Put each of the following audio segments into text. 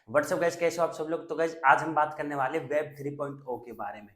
WhatsApp guys, कैसे हो आप सब लोग। तो गाइस आज हम बात करने वाले वेब 3.0 के बारे में।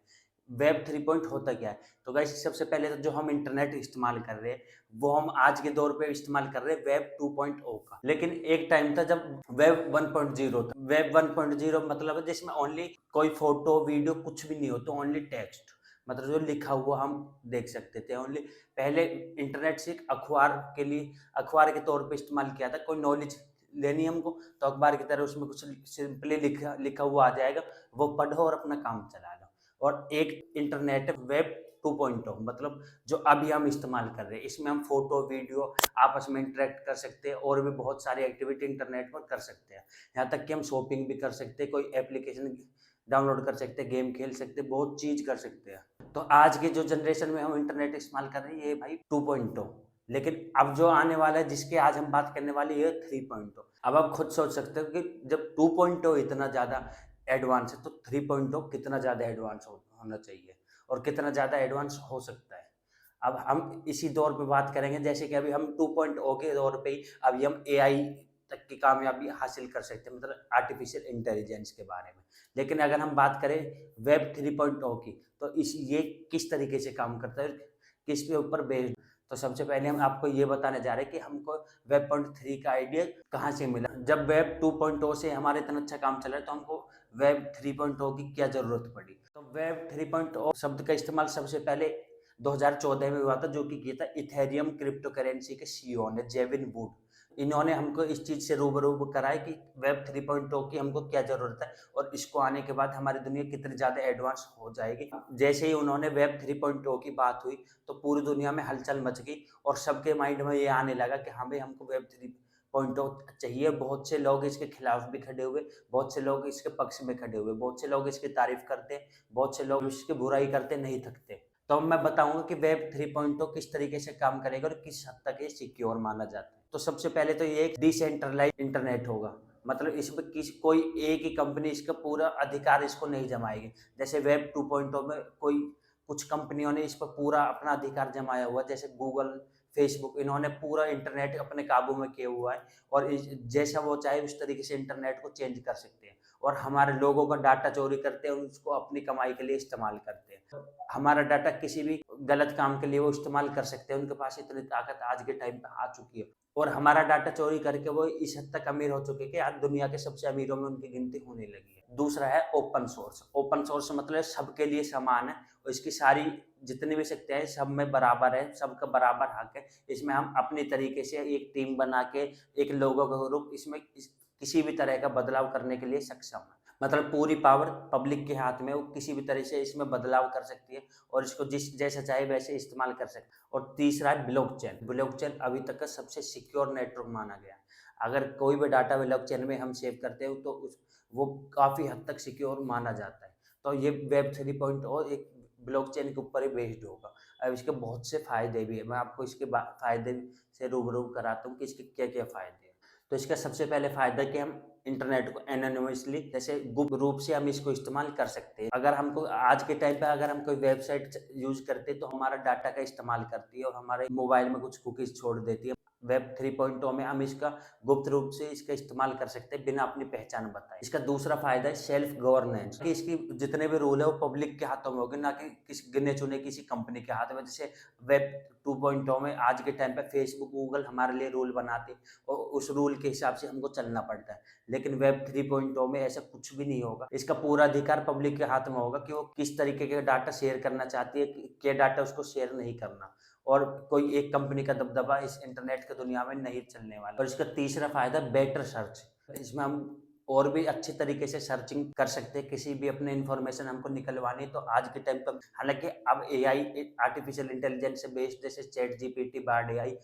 वेब 3.0 होता क्या है? तो गाइस सबसे पहले तो जो हम इंटरनेट इस्तेमाल कर रहे हैं वो हम आज के दौर पे इस्तेमाल कर रहे हैं वेब 2.0 का। लेकिन एक टाइम था जब वेब 1.0 था। वेब 1.0 मतलब है जिसमें ओनली कोई फोटो वीडियो कुछ भी नहीं होता, ओनली टेक्स्ट, मतलब जो लिखा हुआ हम देख सकते थे ओनली। पहले इंटरनेट से अखबार के तौर पे इस्तेमाल किया था। कोई नॉलेज लेनी है हमको तो अखबार की तरह उसमें कुछ सिंपली लिखा लिखा हुआ आ जाएगा, वो पढ़ो और अपना काम चला लो। और एक इंटरनेट वेब 2.0 मतलब जो अभी हम इस्तेमाल कर रहे हैं, इसमें हम फोटो वीडियो आपस में इंटरेक्ट कर सकते हैं और भी बहुत सारी एक्टिविटी इंटरनेट पर कर सकते हैं। यहाँ तक कि हम शॉपिंग भी कर सकते हैं, कोई एप्लीकेशन डाउनलोड कर सकते हैं, गेम खेल सकते हैं, बहुत चीज कर सकते हैं। तो आज की जो जनरेशन में हम इंटरनेट इस्तेमाल कर रहे हैं ये भाई 2.0। लेकिन अब जो आने वाला है जिसके आज हम बात करने वाले ये 3.0। अब आप खुद सोच सकते हो कि जब 2.0 इतना ज़्यादा एडवांस है तो 3.0 कितना ज़्यादा एडवांस होना चाहिए और कितना ज़्यादा एडवांस हो सकता है। अब हम इसी दौर पे बात करेंगे, जैसे कि अभी हम 2.0 के दौर पे ही अभी हम एआई तक की कामयाबी हासिल कर सकते हैं, मतलब आर्टिफिशियल इंटेलिजेंस के बारे में। लेकिन अगर हम बात करें वेब 3.0 की, तो इस ये किस तरीके से काम करता है, किस के ऊपर बेस्ड। तो सबसे पहले हम आपको ये बताने जा रहे हैं कि हमको वेब पॉइंट 3 का आइडिया कहाँ से मिला। जब वेब 2.0 से हमारे इतना अच्छा काम चल रहा है तो हमको वेब 3.0 की क्या जरूरत पड़ी। तो वेब 3.0 शब्द का इस्तेमाल सबसे पहले 2014 में हुआ था, जो कि किया था इथेरियम क्रिप्टो करेंसी के सीईओ ने, जेविन वुड। इन्होंने हमको इस चीज से रूबरू कराया कि वेब 3.0 की हमको क्या जरूरत है और इसको आने के बाद हमारी दुनिया कितनी ज्यादा एडवांस हो जाएगी। जैसे ही उन्होंने वेब 3.0 की बात हुई तो पूरी दुनिया में हलचल मच गई और सबके माइंड में ये आने लगा कि हमें हमको वेब 3.0 चाहिए। बहुत से लोग इसके खिलाफ भी खड़े हुए, बहुत से लोग इसके पक्ष में खड़े हुए, बहुत से लोग इसकी तारीफ करते, बहुत से लोग इसकी बुराई करते नहीं थकते। तो मैं बताऊंगा कि वेब 3.0 किस तरीके से काम करेगा और किस हद तक ये सिक्योर माना जाता है। तो सबसे पहले तो ये एक डिसेंट्रलाइज इंटरनेट होगा, मतलब इसमें कोई एक ही कंपनी इसका पूरा अधिकार इसको नहीं जमाएगी। जैसे वेब 2.0 में कोई कुछ कंपनियों ने इस पर पूरा अपना अधिकार जमाया हुआ, जैसे गूगल, फेसबुक, इन्होंने पूरा इंटरनेट अपने काबू में किया हुआ है और जैसा वो चाहे उस तरीके से इंटरनेट को चेंज कर सकते हैं और हमारे लोगों का डाटा चोरी करते हैं, उसको अपनी कमाई के लिए इस्तेमाल करते हैं। हमारा डाटा किसी भी गलत काम के लिए वो इस्तेमाल कर सकते हैं, उनके पास इतनी ताकत आज के टाइम पे आ चुकी है और हमारा डाटा चोरी करके वो इस हद तक अमीर हो चुके हैं कि आज दुनिया के सबसे अमीरों में उनकी गिनती होने लगी है। दूसरा है ओपन सोर्स। ओपन सोर्स मतलब सबके लिए समान है और इसकी सारी जितनी भी शक्तियां हैं सब में बराबर है, सबका बराबर हक है। इसमें हम अपनी तरीके से एक टीम बना के एक लोगों का ग्रुप इसमें किसी भी तरह का बदलाव करने के लिए सक्षम है। मतलब पूरी पावर पब्लिक के हाथ में, वो किसी भी तरह से इसमें बदलाव कर सकती है और इसको जिस जैसा चाहे वैसे इस्तेमाल कर सकते हैं। और तीसरा है ब्लॉकचेन। ब्लॉकचेन अभी तक का सबसे सिक्योर नेटवर्क माना गया है। अगर कोई भी डाटा ब्लॉकचेन में हम सेव करते हो तो वो काफ़ी हद तक सिक्योर माना जाता है। तो ये वेब 3.0 एक ब्लॉकचेन के ऊपर ही बेस्ड होगा। अब इसके बहुत से फायदे भी है, मैं आपको इसके फायदे से रूबरू कराता हूँ कि इसके क्या क्या फायदे हैं। तो इसका सबसे पहले फायदा कि हम इंटरनेट को एनोनिमसली, जैसे गुप्त रूप से हम इसको इस्तेमाल कर सकते हैं। अगर हमको आज के टाइम पे अगर हम कोई वेबसाइट यूज करते हैं तो हमारा डाटा का इस्तेमाल करती है और हमारे मोबाइल में कुछ कुकीज छोड़ देती है। वेब 3.0 में हम इसका गुप्त रूप से इसका इस्तेमाल कर सकते हैं बिना अपनी पहचान बताए। इसका दूसरा फायदा है सेल्फ गवर्नेंस, कि इसकी जितने भी रूल है वो पब्लिक के हाथों में होंगे, ना कि किसी गिने चुने किसी कंपनी के हाथ में। जैसे वेब 2.0 में आज के टाइम पे फेसबुक, गूगल हमारे लिए रूल बनाते और उस रूल के हिसाब से हमको चलना पड़ता है। लेकिन वेब 3.0 में ऐसा कुछ भी नहीं होगा। इसका पूरा अधिकार पब्लिक के हाथ में होगा कि वो किस तरीके के डाटा शेयर करना चाहती है, क्या डाटा उसको शेयर नहीं करना। और कोई एक कंपनी का दबदबा इस इंटरनेट की दुनिया में नहीं चलने वाला। और इसका तीसरा फायदा बेटर सर्च। इसमें हम और भी अच्छे तरीके से सर्चिंग कर सकते हैं, किसी भी अपने इन्फॉर्मेशन हमको निकलवानी तो आज के टाइम पर, हालांकि अब एआई आर्टिफिशियल इंटेलिजेंस से बेस्ड जैसे चैट जीपीटी, बार्ड एआई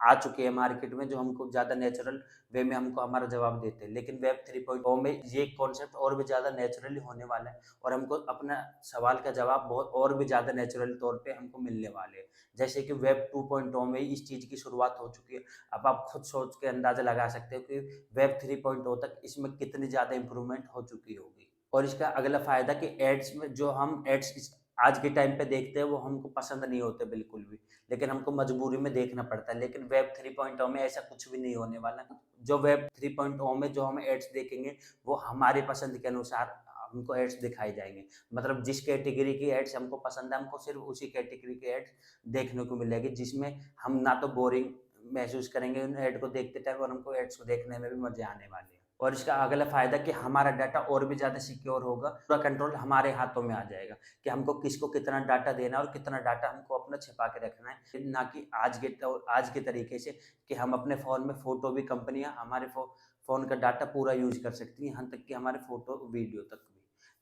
आ चुके हैं मार्केट में, जो हमको ज़्यादा नेचुरल वे में हमको हमारा जवाब देते हैं। लेकिन वेब 3.0 में ये कॉन्सेप्ट और भी ज़्यादा नेचुरली होने वाला है और हमको अपना सवाल का जवाब बहुत और भी ज़्यादा नेचुरल तौर पे हमको मिलने वाले हैं। जैसे कि वेब 2.0 में इस चीज़ की शुरुआत हो चुकी है। अब आप खुद सोच के अंदाज़ा लगा सकते हो कि वेब 3.0 तक इसमें कितनी ज़्यादा इम्प्रूवमेंट हो चुकी होगी। और इसका अगला फ़ायदा कि एड्स में जो हम एड्स आज के टाइम पे देखते हैं वो हमको पसंद नहीं होते बिल्कुल भी, लेकिन हमको मजबूरी में देखना पड़ता है। लेकिन वेब 3.0 में ऐसा कुछ भी नहीं होने वाला। जो वेब 3.0 में जो हम एड्स देखेंगे वो हमारी पसंद के अनुसार हमको एड्स दिखाए जाएँगे। मतलब जिस कैटेगरी की एड्स हमको पसंद है, हमको सिर्फ़ उसी कैटेगरी के एड्स देखने को मिलेगी, जिसमें हम ना तो बोरिंग महसूस करेंगे उन ऐड को देखते टाइम, और हमको एड्स को देखने में भी मज़े आने वाले हैं। और इसका अगला फ़ायदा कि हमारा डाटा और भी ज़्यादा सिक्योर होगा, पूरा कंट्रोल हमारे हाथों में आ जाएगा कि हमको किसको कितना डाटा देना है और कितना डाटा हमको अपना छिपा के रखना है। ना कि आज के तरीके से कि हम अपने फ़ोन में फ़ोटो भी, कंपनियाँ हमारे फ़ोन का डाटा पूरा यूज़ कर सकती हैं, यहाँ तक कि हमारे फ़ोटो, वीडियो तक भी।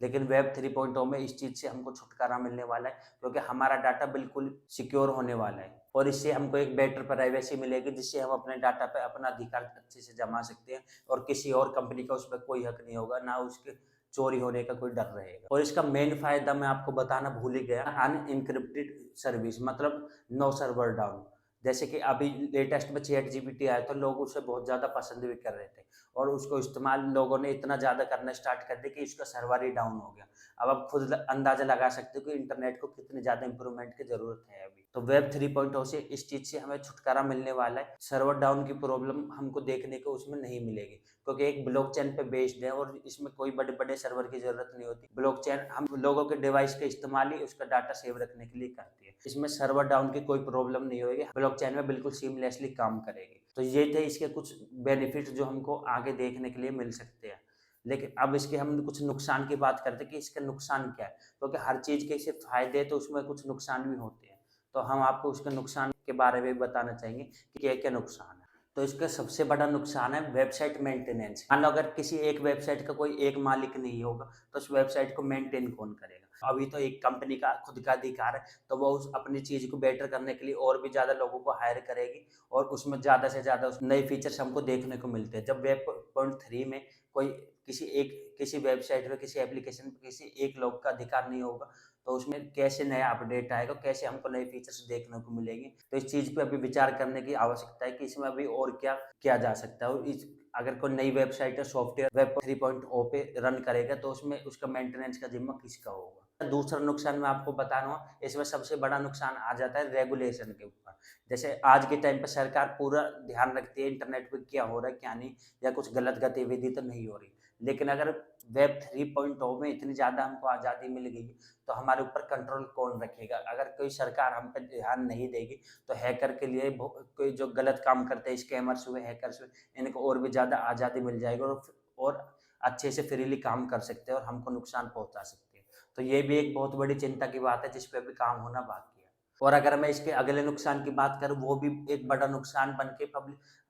लेकिन वेब 3.0 में इस चीज़ से हमको छुटकारा मिलने वाला है, क्योंकि हमारा डाटा बिल्कुल सिक्योर होने वाला है, और इससे हमको एक बेटर प्राइवेसी मिलेगी, जिससे हम अपने डाटा पे अपना अधिकार अच्छे से जमा सकते हैं, और किसी और कंपनी का उसपे कोई हक नहीं होगा, ना उसके चोरी होने का कोई डर रहेगा। और इसका मेन फ़ायदा मैं आपको बताना भूल ही गया, अनएन्क्रिप्टेड सर्विस, मतलब नो सर्वर डाउन। जैसे कि अभी लेटेस्ट में चैट जीपीटी आया, तो लोग उसे बहुत ज़्यादा पसंद भी कर रहे थे, और उसको इस्तेमाल लोगों ने इतना ज़्यादा करना स्टार्ट कर दिया कि उसका सर्वर ही डाउन हो गया। अब आप खुद अंदाज़ा लगा सकते हो कि इंटरनेट को कितनी ज़्यादा इम्प्रूवमेंट की ज़रूरत है अभी। तो वेब 3.0 से इस चीज़ से हमें छुटकारा मिलने वाला है। सर्वर डाउन की प्रॉब्लम हमको देखने को उसमें नहीं मिलेगी, क्योंकि एक ब्लॉकचेन पे बेस्ड है, और इसमें कोई बड़े-बड़े सर्वर की ज़रूरत नहीं होती। ब्लॉकचेन हम लोगों के डिवाइस का इस्तेमाल ही उसका डाटा सेव रखने के लिए करती है। इसमें सर्वर डाउन की कोई प्रॉब्लम नहीं होएगी, ब्लॉकचेन में बिल्कुल सीमलेसली काम करेगी। तो ये थे इसके कुछ बेनिफिट्स जो हमको आगे देखने के लिए मिल सकते हैं। लेकिन अब इसके हम कुछ नुकसान की बात करते हैं कि इसके नुकसान क्या है? क्योंकि हर चीज़ के सिर्फ फ़ायदे हैं, तो उसमें कुछ नुकसान भी होते हैं। तो हम आपको उसके नुकसान के बारे में बताना चाहेंगे कि क्या-क्या नुकसान है। तो इसका सबसे बड़ा नुकसान है वेबसाइट मेंटेनेंस। मान लो अगर किसी एक वेबसाइट का कोई एक मालिक नहीं होगा, तो उस वेबसाइट को मेंटेन कौन करेगा? अभी तो एक कंपनी का खुद का अधिकार है, तो वो उस अपनी चीज़ को बेटर करने के लिए और भी ज़्यादा लोगों को हायर करेगी, और उसमें ज़्यादा से ज़्यादा उस नए फीचर्स हमको देखने को मिलते हैं। जब वेब पॉइंट 3 में कोई किसी वेबसाइट पे, किसी एप्लीकेशन पे किसी एक लोग का अधिकार नहीं होगा, तो उसमें कैसे नया अपडेट आएगा, कैसे हमको नए फीचर्स देखने को मिलेंगे। तो इस चीज़ पे अभी विचार करने की आवश्यकता है कि इसमें अभी और क्या किया जा सकता है, और इस अगर कोई नई वेबसाइट या सॉफ्टवेयर वेब 3.0 पे रन करेगा, तो उसमें उसका मेंटेनेंस का ज़िम्मा किसका होगा? दूसरा नुकसान मैं आपको बता रहा हूँ, इसमें सबसे बड़ा नुकसान आ जाता है रेगुलेशन के ऊपर। जैसे आज के टाइम पे सरकार पूरा ध्यान रखती है इंटरनेट पे क्या हो रहा है, क्या नहीं, या कुछ गलत गतिविधि तो नहीं हो रही। लेकिन अगर वेब 3.0 में इतनी ज़्यादा हमको आज़ादी मिल गई, तो हमारे ऊपर कंट्रोल कौन रखेगा? अगर कोई सरकार हम पे ध्यान नहीं देगी, तो हैकर के लिए कोई जो गलत काम करते हैं, स्कैमर्स हुए, हैकर्स हुए, इनको और भी ज़्यादा आज़ादी मिल जाएगी, और अच्छे से फ्रीली काम कर सकते हैं और हमको नुकसान पहुँचा सकते हैं। तो ये भी एक बहुत बड़ी चिंता की बात है, जिस पे अभी काम होना बाकी है। और अगर मैं इसके अगले नुकसान की बात करूँ, वो भी एक बड़ा नुकसान बन के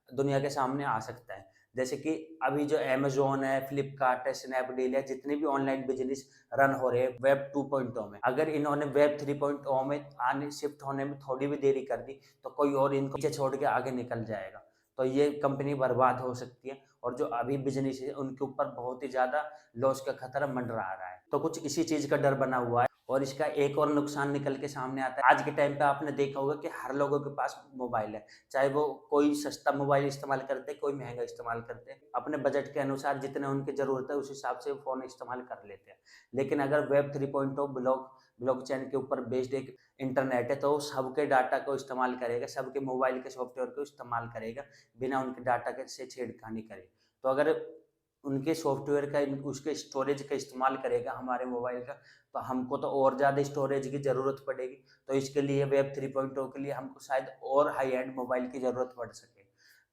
दुनिया के सामने आ सकता है। जैसे कि अभी जो अमेज़न है, फ्लिपकार्ट है, स्नैपडील है, जितने भी ऑनलाइन बिज़नेस रन हो रहे हैं वेब 2.0 में, अगर इन्होंने वेब 3.0 में आने शिफ्ट होने में थोड़ी भी देरी कर दी, तो कोई और इनको पीछे छोड़ के आगे निकल जाएगा। तो ये कंपनी बर्बाद हो सकती है, और जो अभी बिज़नेस है उनके ऊपर बहुत ही ज़्यादा लॉस का खतरा मंडरा रहा है। तो कुछ इसी चीज़ का डर बना हुआ है। और इसका एक और नुकसान निकल के सामने आता है। आज के टाइम पे आपने देखा होगा कि हर लोगों के पास मोबाइल है। चाहे वो कोई सस्ता मोबाइल इस्तेमाल करते हैं, कोई महँगा इस्तेमाल करते हैं। अपने बजट के अनुसार जितने उनकी ज़रूरत है, उस हिसाब से वो फ़ोन इस्तेमाल कर लेते हैं। लेकिन अगर वेब 3.0 ब्लॉकचेन के ऊपर बेस्ड एक इंटरनेट है, तो वो सबके डाटा को इस्तेमाल करेगा, सबके मोबाइल के सॉफ्टवेयर को इस्तेमाल करेगा, बिना उनके डाटा के से छेड़खानी करे। तो अगर उनके सॉफ्टवेयर का उसके स्टोरेज का इस्तेमाल करेगा हमारे मोबाइल का, तो हमको तो और ज़्यादा स्टोरेज की ज़रूरत पड़ेगी। तो इसके लिए वेब 3.0 के लिए हमको शायद और हाई एंड मोबाइल की ज़रूरत पड़ सके।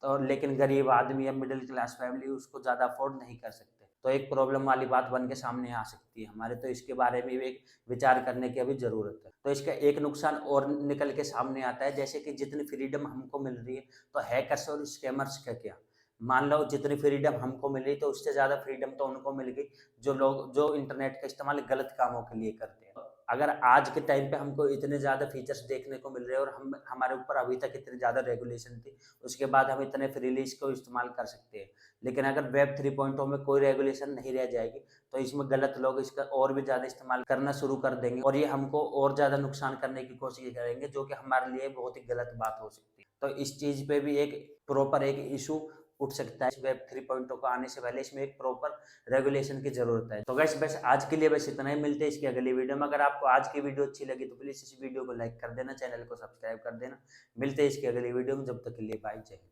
तो लेकिन गरीब आदमी या मिडिल क्लास फैमिली उसको ज़्यादा अफ़ोर्ड नहीं कर सकते। तो एक प्रॉब्लम वाली बात बन के सामने आ सकती है हमारे, तो इसके बारे में भी एक विचार करने की अभी ज़रूरत है। तो इसका एक नुकसान और निकल के सामने आता है, जैसे कि जितनी फ्रीडम हमको मिल रही है, तो हैकर्स और स्कैमर्स का क्या? मान लो जितनी फ्रीडम हमको मिली, तो उससे ज़्यादा फ्रीडम तो उनको मिल गई जो इंटरनेट का इस्तेमाल गलत कामों के लिए करते हैं। अगर आज के टाइम पे हमको इतने ज़्यादा फीचर्स देखने को मिल रहे हैं, और हम हमारे ऊपर अभी तक इतनी ज़्यादा रेगुलेशन थी, उसके बाद हम इतने फ्रीली इसको इस्तेमाल कर सकते हैं। लेकिन अगर वेब 3.0 में कोई रेगुलेशन नहीं रह जाएगी, तो इसमें गलत लोग इसका और भी ज़्यादा इस्तेमाल करना शुरू कर देंगे, और ये हमको और ज़्यादा नुकसान करने की कोशिश करेंगे, जो कि हमारे लिए बहुत ही गलत बात हो सकती है। तो इस चीज़ पे भी एक प्रॉपर एक इश्यू उठ सकता है। वेब 3.0 को आने से पहले इसमें एक प्रॉपर रेगुलेशन की जरूरत है। तो गाइस बस आज के लिए बस इतना ही, मिलते हैं इसकी अगली वीडियो में। अगर आपको आज की वीडियो अच्छी लगी तो प्लीज इस वीडियो को लाइक कर देना, चैनल को सब्सक्राइब कर देना। मिलते हैं इसकी अगली वीडियो में, जब तक के लिए बाय, जय हिंद।